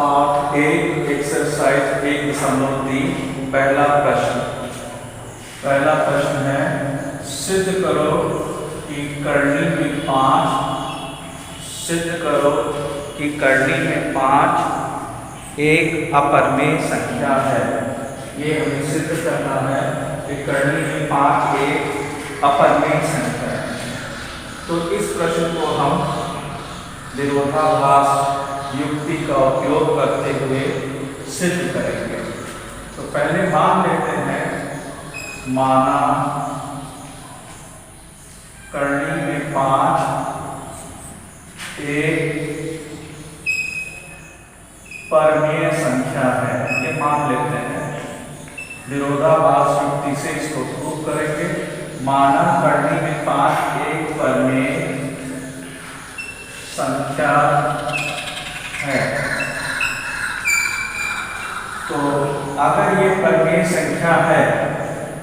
Part A exercise 1.3 पहला प्रश्न है सिद्ध करो कि करनी में 5 एक अपरिमेय संख्या है। ये हमें सिद्ध करना है कि करनी में 5 एक अपरिमेय संख्या है। तो इस प्रश्न को हम विरोधाभास युक्ति का उपयोग करते हुए सिद्ध करेंगे। तो पहले मान लेते हैं, माना करनी में 5 एक परिमेय संख्या है, ये मान लेते हैं। विरोधाभास युक्ति से इसको प्रूव करेंगे। माना करनी में 5 एक परिमेय संख्या है। तो अगर ये परिमेय संख्या है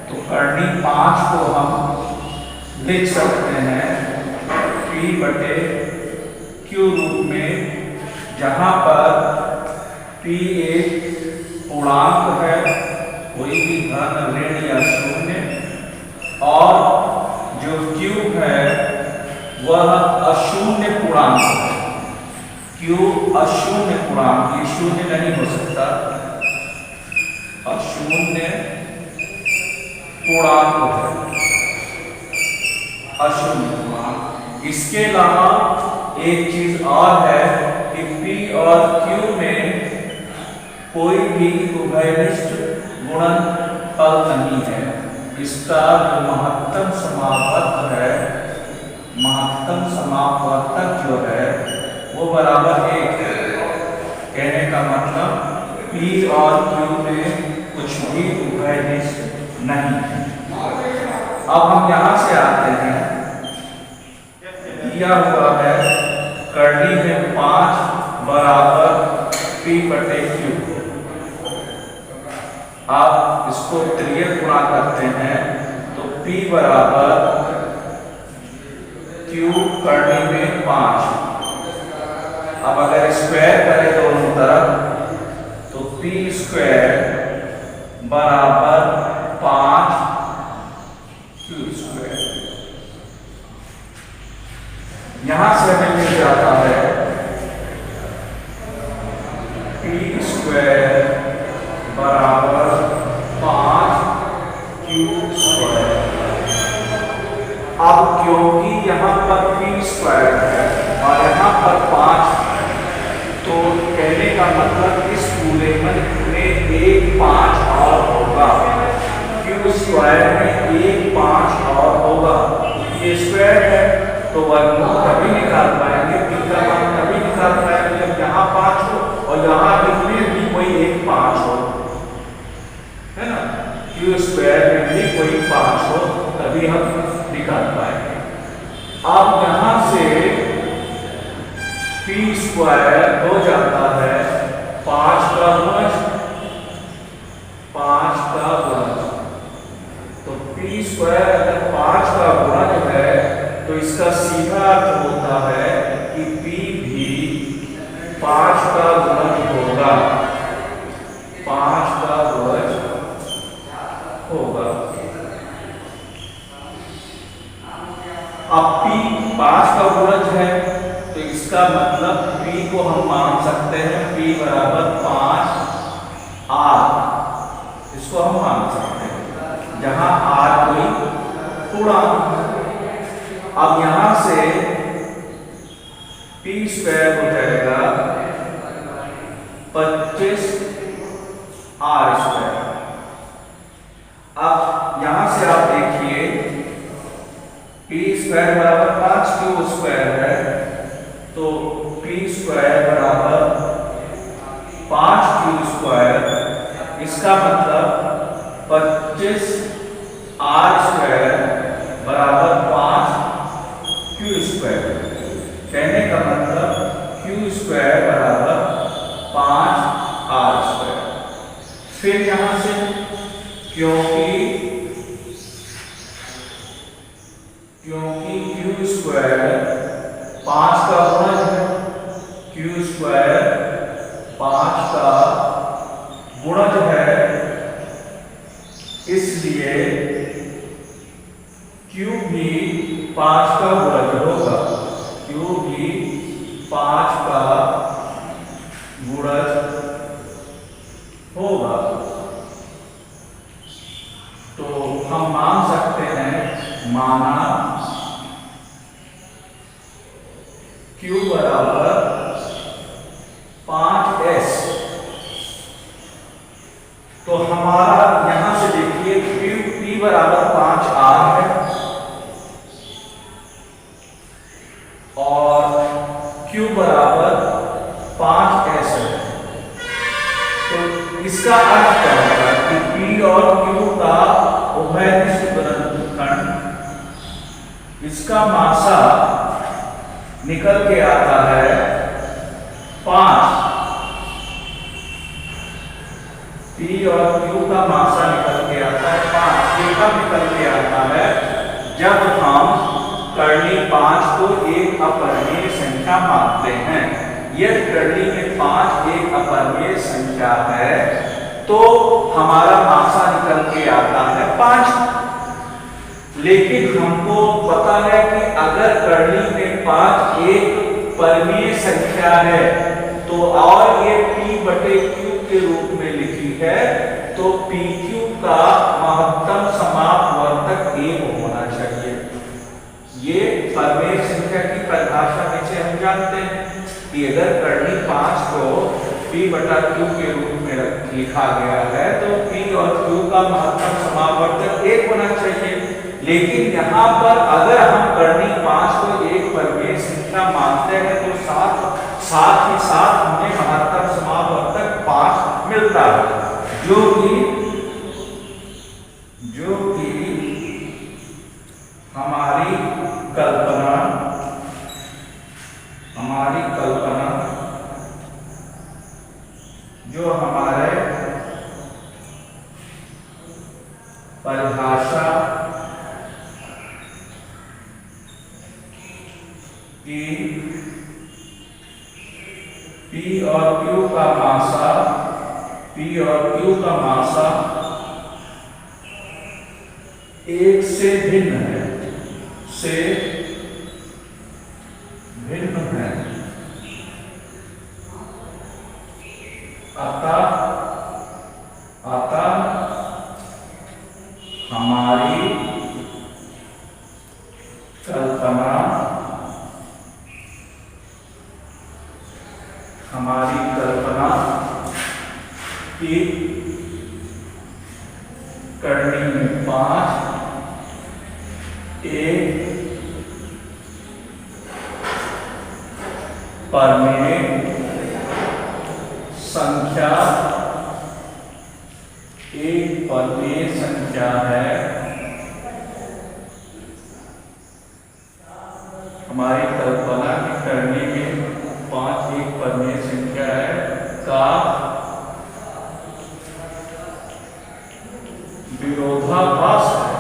तो करनी 5 को हम लिख सकते हैं P बटे Q रूप में, जहां पर P एक पूर्णांक है, कोई भी धन ऋण या शून्य, और जो Q है वह अशून्य पूर्णांक है। Q अशून्य पूर्णांक, ये शून्य नहीं हो सकता, अशून्य पूर्णांक है, अशून्य पूर्णांक। इसके अलावा एक चीज और है कि P और Q में कोई भी उभयनिष्ठ गुणनफल नहीं है। इसका जो महत्तम समापवर्तक है, महत्तम समापवर्तक जो है वो बराबर 1 है। कहने का मतलब P और Q में कुछ भी उभयनिष्ठ नहीं है। अब हम यहां से आते हैं, दिया हुआ है करनी में 5 बराबर P बटे Q। आप इसको त्रियक गुणा करते हैं तो P बराबर Q करनी में 5। अब अगर स्क्वायर करें दोनों तरफ तो P स्क्वायर बराबर 5 Q स्क्वायर। यहां से हमें मिल जाता है P स्क्वायर बराबर 5 Q स्क्वायर। अब क्योंकि यहाँ पर P स्क्वायर है और यहाँ पर 5, तो कहने का मतलब इस पूरे में एक 5 और होगा। Q स्क्वायर में एक 5 और होगा। ये स्क्वायर है तो वर्गमूल कभी निकाल पाएंगे, P का मान कभी निकाल पाएंगे जब यहाँ 5 हो और यहाँ भी कोई एक 5 हो, है ना। Q स्क्वायर में भी कोई 5 हो तभी हम निकाल पाएंगे। अब यहां से P स्क्वायर हो जाता है 5 का गुणज, 5 का गुणज। तो P स्क्वायर अगर 5 का गुणज है तो इसका सीधा अर्थ होता है कि P भी 5 का गुणज होगा, 5 का गुणज होगा। अब P 5 का गुणज है तो इसका मतलब P को हम मान सकते हैं P बराबर 5 R। इसको हम मान सकते हैं जहां R कोई पूर्णांक है। अब यहां से P स्क्वायर हो जाएगा 25 R स्क्वायर। अब यहां से आप देखिए P स्क्वायर बराबर 5 Q स्क्वायर है, तो P स्क्वायर बराबर 5 Q स्क्वायर। इसका मतलब 25 R स्क्वायर बराबर 5 Q स्क्वायर। कहने का मतलब Q स्क्वायर बराबर 5 R स्क्वायर। फिर यहां से क्योंकि Q स्क्वायर 5 का गुणज है, Q स्क्वायर 5 होगा तो हम मान सकते हैं, माना Q बराबर 5s। तो हमारा यहां से देखिए P बराबर 5R है और Q बराबर 5s है। तो इसका अर्थ क्या होगा कि P और Q का उभयनिष्ठ गुणनखंड, इसका मासा निकल के आता है 5। P और Q का मासा निकल के आता है 5। ये कब निकल के आता है? जब हम कर्णी 5 को एक अपरिमेय संख्या मानते हैं। यदि कर्णी में 5 एक अपरिमेय संख्या है तो हमारा मासा निकल के आता है 5। लेकिन हमको पता है कि अगर कर्णी में 5 एक परिमेय संख्या है तो और ये P बटे Q के रूप में लिखी है तो PQ का महत्तम समापवर्तक 1 होना चाहिए। ये परिमेय संख्या की परिभाषा में से हम जानते हैं कि अगर कर्णी 5 को P बटा Q के रूप में लिखा गया है तो P और Q का महत्तम समापवर्तक 1 होना चाहिए। लेकिन यहाँ पर अगर हम कर्णी 5 को एक परिमेय संख्या मानते हैं तो साथ ही साथ हमें महत्तम समापवर्तक 5 मिलता है, जो कि हमारी कल्पना जो हमारे परिभाषा कि P और Q का मासा एक से भिन्न है, अतः हमारी कल्पना कि कर्णी में 5 एक परिमेय संख्या है। हमारी कल्पना की कर्णी में 5 एक परिमेय संख्या है का विरोधाभास है।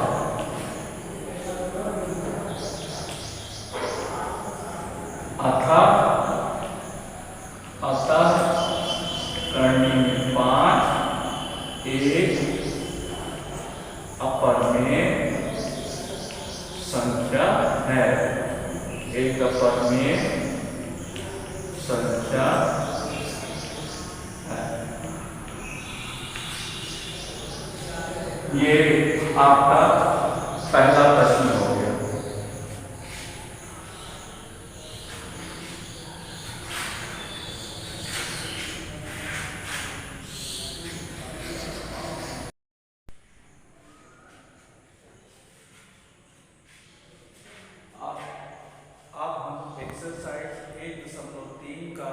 अतः कर्णी में 5 एक अपरिमेय संख्या है, एक अपरिमेय संख्या है। ये आपका पहला प्रश्न हो गया। अब हम एक्सरसाइज 1.3 का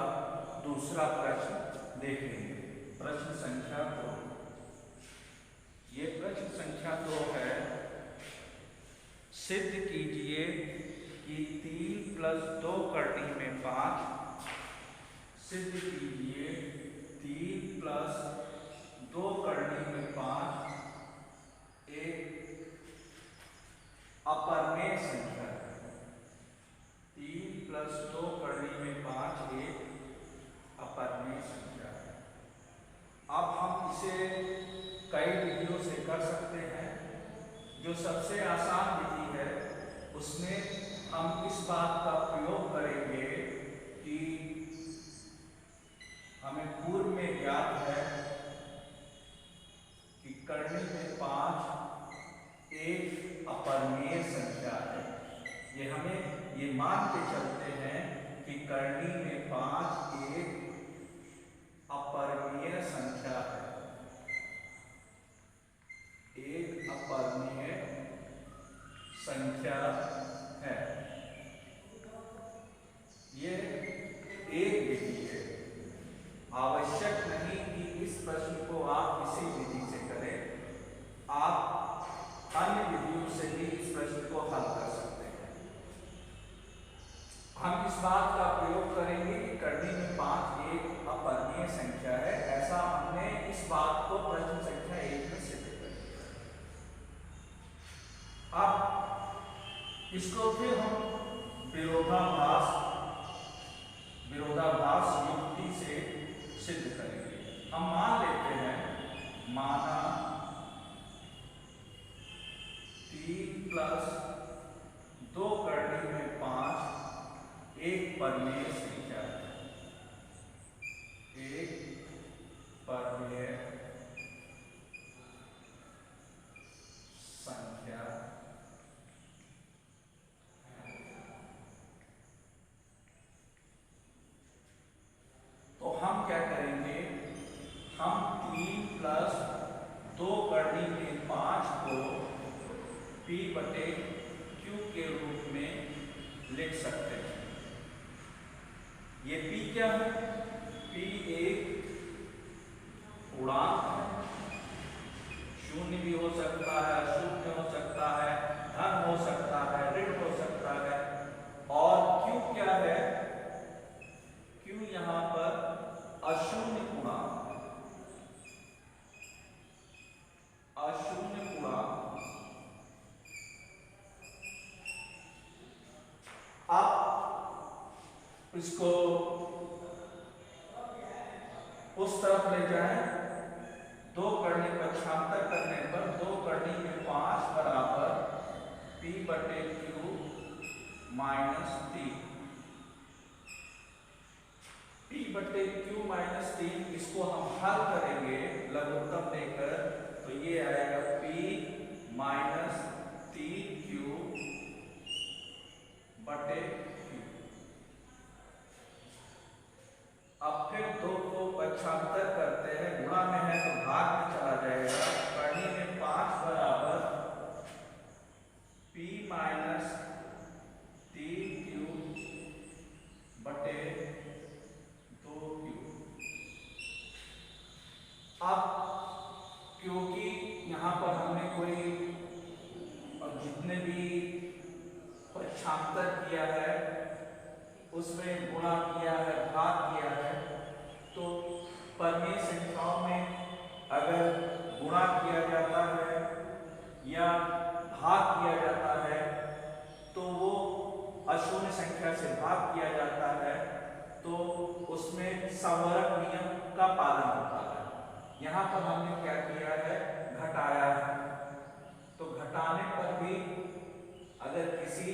दूसरा प्रश्न देखेंगे। प्रश्न संख्या 2। ये प्रश्न संख्या 2 है, सिद्ध कीजिए कि 3 प्लस 2 कर्णी में 5। सिद्ध कीजिए 3 प्लस 2 कर्णी में 5 एक अपरिमेय संख्या है। 3 प्लस 2 कर्णी में 5 एक अपरिमेय संख्या है। अब हम इसे कई विधियों से कर सकते हैं। जो सबसे आसान विधि है उसमें हम इस बात का प्रयोग करेंगे कि हमें पूर्व ज्ञात है कि करनी में 5 एक अपरिमेय संख्या है। ये हमें ये मान के चलते हैं कि करनी में 5 एक अपरिमेय संख्या है, एक अपरिमेय संख्या है। ये एक विधि है। आवश्यक नहीं कि इस प्रश्न को आप इसी विधि से करें, आप अन्य विधियों से भी इस प्रश्न को हल कर सकते हैं। हम इस बात का प्रयोग करेंगे कि करनी में 5 एक अपरिमेय संख्या है, ऐसा हमने इस बात को प्रश्न संख्या 1 में सिद्ध कर दिया। अब इसको फिर हम विरोधाभास युक्ति से सिद्ध करेंगे। हम मान लेते हैं, माना 3 प्लस 2 करनी में 5 एक परिमेय संख्या है, एक परिमेय संख्या। तो हम क्या करेंगे, हम 3 प्लस 2 करनी में 5 को P बटे Q के रूप में लिख सकते हैं। ये P क्या है? P एक पूर्णांक है, शून्य भी हो सकता है, अशून्य हो सकता है, धन हो सकता है, ऋण हो सकता है। और Q क्या है? Q यहां पर अशून्य पूर्णांक, अशून्य पूर्णांक। आप इसको उस तरफ ले जाएं, 2 करनी पक्षांतर करने पर 2 करनी में 5 बराबर P बटे Q माइनस 3। P बटे Q माइनस 3, इसको हम हल करेंगे लघुत्तम लेकर, तो ये आएगा P माइनस 3Q बटे Q। अब फिर 2 को पक्षांतर करते हैं, गुणा में है तो भाग में चला जाएगा। करनी में 5 बराबर P माइनस 3Q बटे 2Q। अब क्योंकि यहां पर हमने कोई और जितने भी पक्षांतर किया है उसमें गुणा किया है, भाग किया है, तो परिमेय संख्याओं में अगर गुणा किया जाता है या भाग किया जाता है तो वो अशून्य संख्या से भाग किया जाता है, तो उसमें समवर्ग नियम का पालन होता है। यहाँ पर हमने क्या किया है, घटाया है। तो घटाने पर भी अगर किसी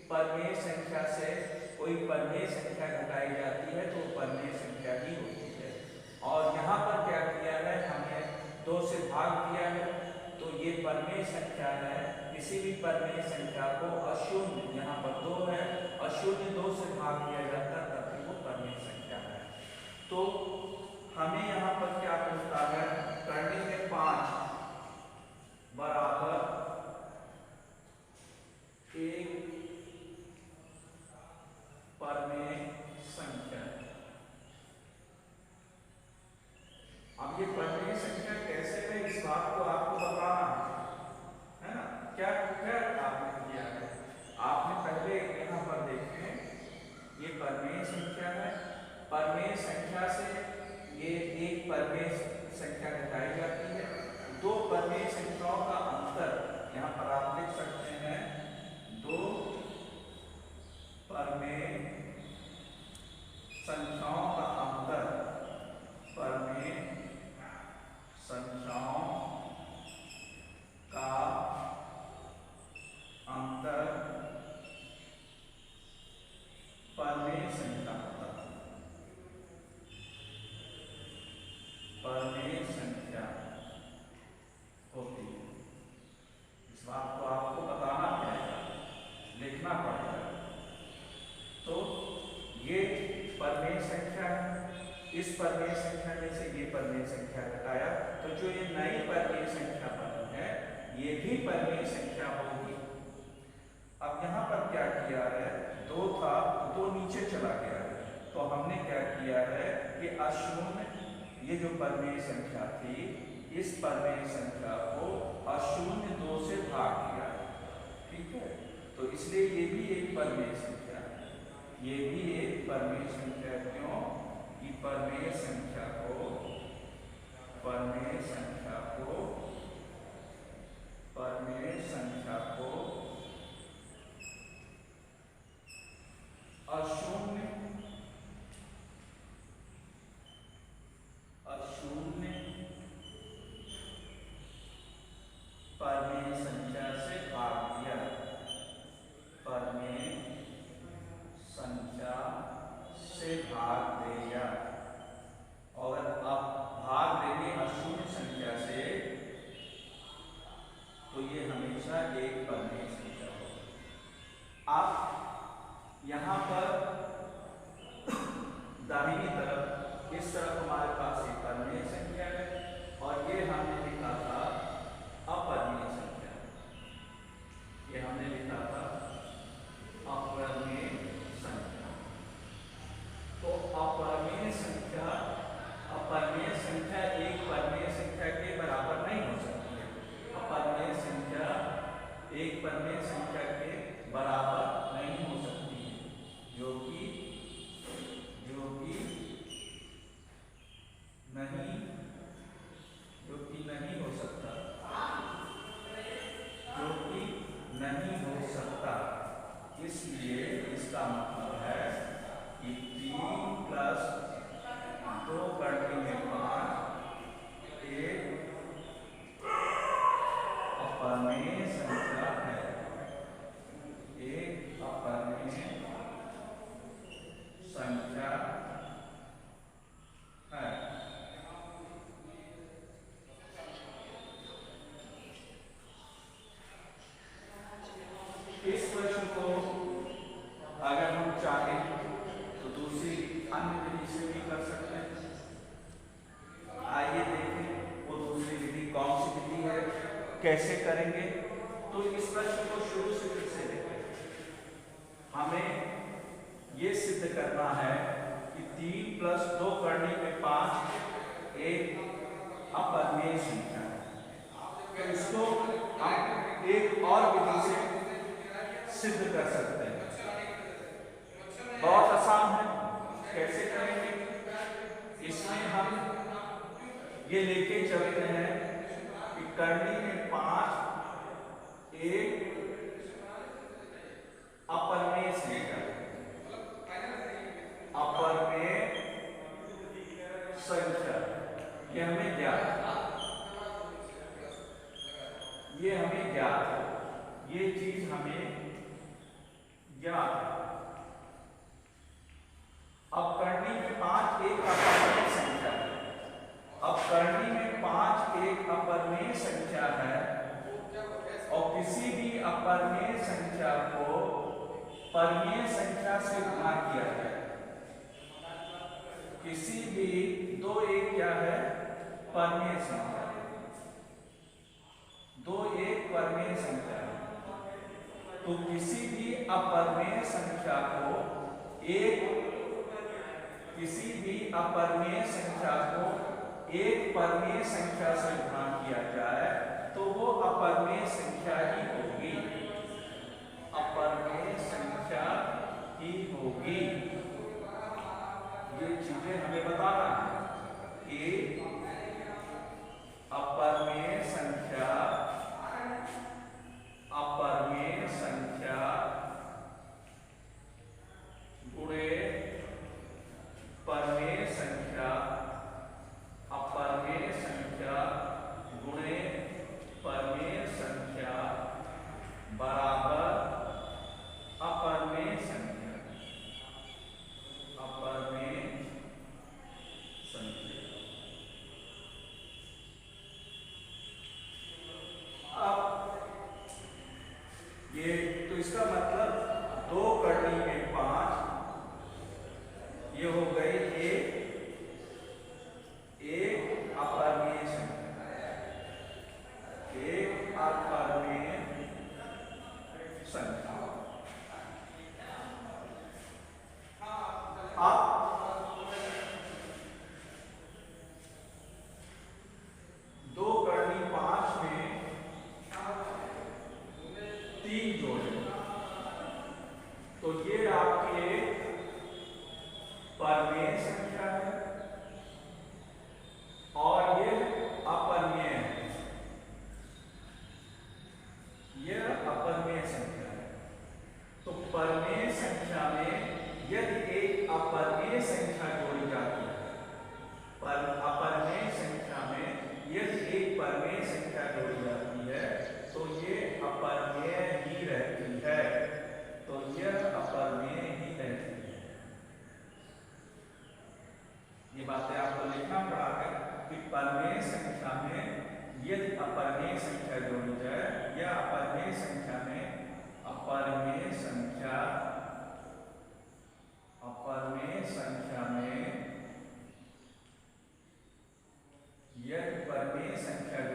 परिमेय संख्या से कोई परिमेय संख्या घटाई जाती है तो परिमेय संख्या ही होती है। और यहाँ पर क्या किया है, हमने 2 से भाग दिया है, तो ये परिमेय संख्या है। किसी भी परिमेय संख्या को अशून्य, यहाँ पर 2 है, अशून्य 2 से भाग दिया जाता है तब भी वो परिमेय संख्या है। तो हमें यहाँ पर क्या मिलता है, करनी में 5 बराबर 1 परिमेय संख्या। अब ये परिमेय संख्या कैसे है, इस बात को आपको बताना है ना। क्या क्या आपने किया है, आपने पहले यहाँ पर देखें, ये परिमेय संख्या है। परिमेय संख्या से ये एक परिमेय संख्या घटाई जाती है। 2 परिमेय संख्याओं का अंतर यहाँ पर आप लिख सकते हैं, 2 परिमेय संख्याओं का अंतर, परिमेय संख्याओं का अंतर परिमेय संख्या होता है। परिमेय संख्या होती है। इस बात को आपको बताना पड़ेगा, लिखना पड़ेगा। तो ये परिमेय संख्या है, इस परिमेय संख्या में से ये परिमेय संख्या घटाया, तो जो ये नई परिमेय संख्या बनी है ये भी परिमेय संख्या होगी। अब यहाँ पर क्या किया है, 2 था, 2 नीचे चला गया है, तो हमने क्या किया है कि अशून्य, ये जो परिमेय संख्या थी, इस परिमेय संख्या को अशून्य 2 से भाग दिया। ठीक है, तो इसलिए ये भी एक परिमेय संख्या है, ये भी एक परिमेय संख्या। क्यों कि परिमेय संख्या को अशून्य परिमेय संख्या से भाग दिया, परिमेय संख्या से भाग दिया। और अब भाग देंगे अशून्य संख्या से, तो ये हमेशा एक परिमेय संख्या होगी। अब यहाँ पर दाहिनी तरफ, इस तरफ हमारे पास एक परिमेय संख्या है और ये हमने लिखा था अपरिमेय संख्या, ये हमने लिखा था अपरिमेय संख्या। तो अपरिमेय संख्या एक परिमेय संख्या के बराबर नहीं हो सकती है। अपरिमेय संख्या एक परिमेय संख्या के बराबर नहीं हो सकती है, जो कि नहीं हो सकता, इसलिए इसका मतलब है कि 3 + 2 × 5 एक अपरिमेय संख्या है, एक अपरिमेय संख्या है। इस प्रश्न को अगर हम चाहें तो दूसरी अन्य विधि से भी कर सकते हैं। आइए देखें वो दूसरी विधि कौन सी विधि है, कैसे करेंगे। तो इस प्रश्न को शुरू से फिर से देखें। हमें ये सिद्ध करना है कि 3 + 2 × 5 एक अपरिमेय संख्या है। तो इसको हम एक और विधि से सिद्ध कर सकते हैं, बहुत आसान है। कैसे करेंगे, इसमें हम ये लेके चलते हैं कि करनी में 5 एक अपरिमेय संख्या, अपरिमेय संख्या, ये हमें ज्ञात है, ये चीज हमें ज्ञात है। अब करनी में 5 एक अपरिमेय संख्या है, अब करनी में 5 एक अपरिमेय संख्या है और किसी भी अपरिमेय संख्या को परिमेय संख्या से गुणा किया जाए। किसी भी 2 एक क्या है, परिमेय संख्या, 2 एक परिमेय संख्या है। तो किसी भी अपरिमेय संख्या को एक परिमेय संख्या से गुणा किया जाए तो वो अपरिमेय संख्या ही होगी, अपरिमेय संख्या ही होगी। ये चीजें हमें बताना है कि अपरिमेय संख्या गुणे परिमेय संख्या, अपरिमेय संख्या गुणे परिमेय संख्या बराबर अपरिमेय संख्या, अपरिमेय संख्या। अपरमेय संख्या में यदि अपरमेय संख्या जोड़ी जाए या अपरमेय संख्या में अपरमेय संख्या में यदि परमेय संख्या